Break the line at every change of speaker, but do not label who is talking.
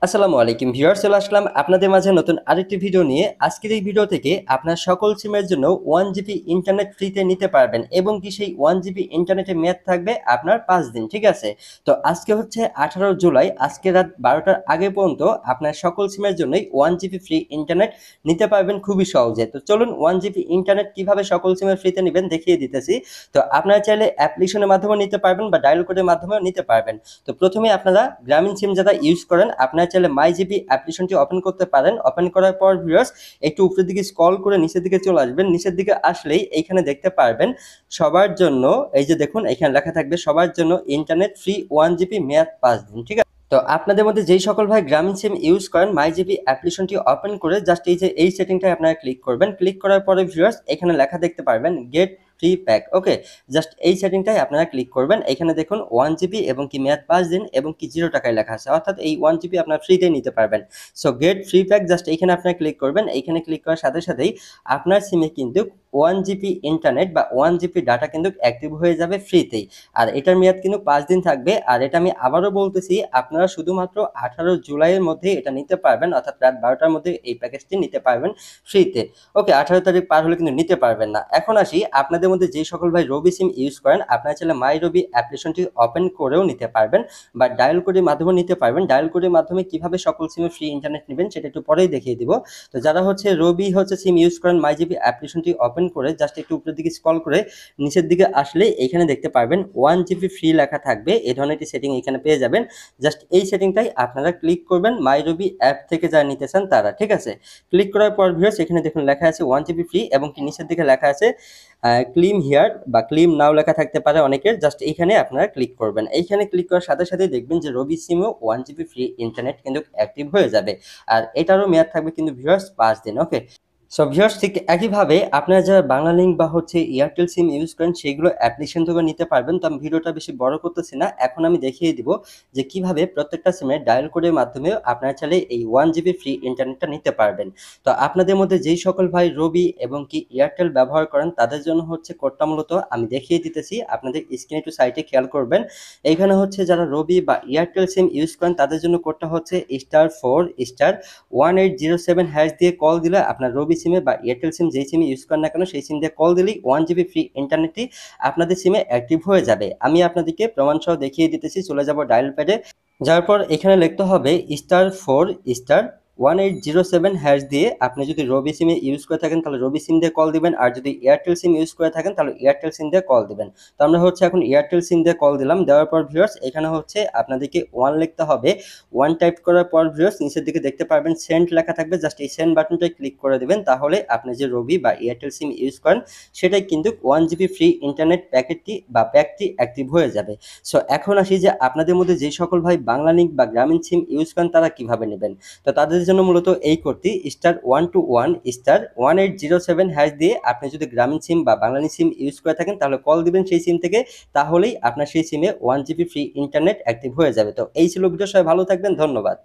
আসসালামু আলাইকুম ভিউয়ার্স, চলে আসলাম আপনাদের মাঝে নতুন আরেকটি ভিডিও নিয়ে। আজকের এই ভিডিও থেকে আপনার সকল সিমের জন্য 1 জিবি ইন্টারনেট ফ্রিতে নিতে পারবেন এবং কি সেই 1 জিবি ইন্টারনেটের মেয়াদ থাকবে আপনার 5 দিন। ঠিক আছে, তো আজকে হচ্ছে 18 জুলাই, আজকে রাত 12টার আগে পর্যন্ত আপনার সকল সিমের জন্যই 1 জিবি ফ্রি ইন্টারনেট নিতে পারবেন খুবই সহজে। তো চলুন 1 জিবি ইন্টারনেট কিভাবে সকল সিমের ফ্রিতে নেবেন দেখিয়ে দিতেছি। তো আপনারা চাইলে অ্যাপ্লিকেশনের মাধ্যমে নিতে পারবেন বা ডায়াল কোডের মাধ্যমেও নিতে পারবেন। তো প্রথমে আপনারা গ্রামীণ সিম যারা ইউজ করেন আপনারা চাইলে মাই জিবি অ্যাপ্লিকেশনটি ওপেন করতে পারেন। ওপেন করার পর ভিউয়ার্স একটু উপরের দিকে স্ক্রল করে নিচের দিকে চলে আসবেন। নিচের দিকে আসলেই এইখানে দেখতে পারবেন সবার জন্য, এই যে দেখুন এখানে লেখা থাকবে সবার জন্য ইন্টারনেট ফ্রি 1 জিবি মেয়াদ 5 দিন। ঠিক আছে, তো আপনাদের মধ্যে যেই সকল ভাই গ্রামীণ সিম ইউজ করেন মাই জিবি অ্যাপ্লিকেশনটি ওপেন করে জাস্ট এই যে এই সেটিংটায় আপনারা ক্লিক করবেন। ক্লিক করার পরে ভিউয়ার্স এখানে লেখা দেখতে পারবেন গেট ফ্রি প্যাক। ওকে, জাস্ট এই সেটিংটাই আপনারা ক্লিক করবেন। এখানে দেখুন 1 জিবি এবং কি মেয়াদ 5 দিন এবং কি 0 টাকায় লেখা আছে, অর্থাৎ এই 1 জিবি আপনার ফ্রিতে নিতে পারবেন। So get free pack, just এইখানে আপনারা ক্লিক করবেন। এইখানে ক্লিক করার সাথে সাথেই আপনার সিমে কিন্তু 1 জিবি ইন্টারনেট বা 1 জিবি ডাটা কিন্তু অ্যাক্টিভ হয়ে যাবে ফ্রিতেই। আর এটার মেয়াদ কিন্তু 5 দিন থাকবে। আর এটা আমি আবারও বলতেছি, আপনারা শুধুমাত্র 18 জুলাইয়ের মধ্যে এটা নিতে পারবেন, অর্থাৎ রাত 12টার মধ্যে এই প্যাকেজটি নিতে পারবেন ফ্রিতে। ওকে, 18 তারিখ পার হলে কিন্তু নিতে পারবেন না। এখন আসি, আপনাদের মধ্যে যে সকল ভাই রবি সিম ইউজ করেন আপনারা চাইলে মাই রবি অ্যাপ্লিকেশনটি ওপেন করেও নিতে পারবেন বা ডায়াল কোডের মাধ্যমে নিতে পারবেন। ডায়াল কোডের মাধ্যমে কিভাবে সকল সিমে ফ্রি ইন্টারনেট নেবেন সেটা একটু পরেই দেখিয়ে দিব। তো যারা হচ্ছে রবি সিম ইউজ করেন মাই জিবি অ্যাপ্লিকেশনটি ওপেন করে জাস্ট একটু উপরের দিকে স্ক্রল করে নিচের দিকে আসলে এখানে দেখতে পারবেন 1 জিবি ফ্রি লেখা থাকবে। এই ধরনের একটি সেটিং এখানে পেয়ে যাবেন। জাস্ট এই সেটিংটাই আপনারা ক্লিক করবেন মাই রবি অ্যাপ থেকে যারা নিতে চান তারা। ঠিক আছে, ক্লিক করার পর ভিউয়ার্স এখানে দেখুন লেখা আছে 1 জিবি ফ্রি এবং কি নিচের দিকে লেখা আছে ক্লিম হিয়ার বা ক্লিম নাও লেখা থাকতে পারে অনেকের। জাস্ট এইখানে আপনারা ক্লিক করবেন। এইখানে ক্লিক করার সাথে সাথে দেখবেন যে রবি সিমেও 1 জিবি ফ্রি ইন্টারনেট কিন্তু অ্যাক্টিভ হয়ে যাবে। আর এটারও মেয়াদ থাকবে কিন্তু ভিউয়ার্স 5 দিন। ওকে, সো ভিউয়ার্স ঠিক একইভাবে আপনারা যারা বাংলালিংক বা হচ্ছে এয়ারটেল সিম ইউজ করেন সেইগুলো অ্যাপ্লিকেশন থেকে নিতে পারবেন। তো আমি ভিডিওটা বেশি বড় করতেছি না, এখন আমি দেখিয়ে দিব যে কিভাবে প্রত্যেকটা সিমে ডায়াল কোডের মাধ্যমে আপনারা চাইলে এই 1 জিবি ফ্রি ইন্টারনেটটা নিতে পারবেন। তো আপনাদের মধ্যে যেই সকল ভাই রবি এবং কি এয়ারটেল ব্যবহার করেন তাদের জন্য হচ্ছে কোডটা মূলত আমি দেখিয়ে দিতেছি, আপনাদের স্ক্রিনে টু সাইটে খেয়াল করবেন। এইখানে হচ্ছে যারা রবি বা এয়ারটেল সিম ইউজ করেন তাদের জন্য কোডটা হচ্ছে *4*1807# দিয়ে কল দিলে আপনার রবি সিমে বা এয়ারটেল সিম যেই সিমে ইউজ করেন না কেন সেই সিম দিয়ে কল দিলেই 1 জিবি ফ্রি ইন্টারনেটটি আপনাদের সিমে অ্যাক্টিভ হয়ে যাবে। আমি আপনাদেরকে প্রমাণ সহ দেখিয়ে দিতেছি। চলে যাব ডায়াল প্যাডে, যার পর এখানে লিখতে হবে *4*1807# দিয়ে। আপনি যদি রবি সিমে ইউজ করে থাকেন তাহলে রবি সিম দিয়ে কল দিবেন, আর যদি এয়ারটেল সিম ইউজ করে থাকেন তাহলে এয়ারটেল সিম দিয়ে কল দিবেন। তো আমরা হচ্ছে এখন এয়ারটেল সিম দিয়ে কল দিলাম। দেওয়ার পর ভিউয়ার্স এখানে হচ্ছে আপনাদেরকে 1 লিখতে হবে। 1 টাইপ করার পর ভিউয়ার্স নিচের দিকে দেখতে পারবেন সেন্ড লেখা থাকবে, জাস্ট এই সেন্ড বাটনটায় ক্লিক করে দিবেন। তাহলে আপনি যে রবি বা এয়ারটেল সিম ইউজ করেন সেটাই কিন্তু 1 জিবি ফ্রি ইন্টারনেট প্যাকেটটি বা প্যাকটি অ্যাক্টিভ হয়ে যাবে। সো এখন আসি যে আপনাদের মধ্যে যে সকল ভাই বাংলালিংক বা গ্রামীণ সিম ইউজ করেন তারা কিভাবে নেবেন। তো তাদের জন্য মূলত এই কোডটি *121*1807# দিয়ে আপনি যদি গ্রামীণ সিম বা বাংলালিংক সিম ইউজ করে থাকেন তাহলে কল দিবেন সেই সিম থেকে। তাহলেই আপনার সেই সিমে 1 জিবি ফ্রি ইন্টারনেট অ্যাক্টিভ হয়ে যাবে। তো এই ছিল ভিডিও, সবাই ভালো থাকবেন, ধন্যবাদ।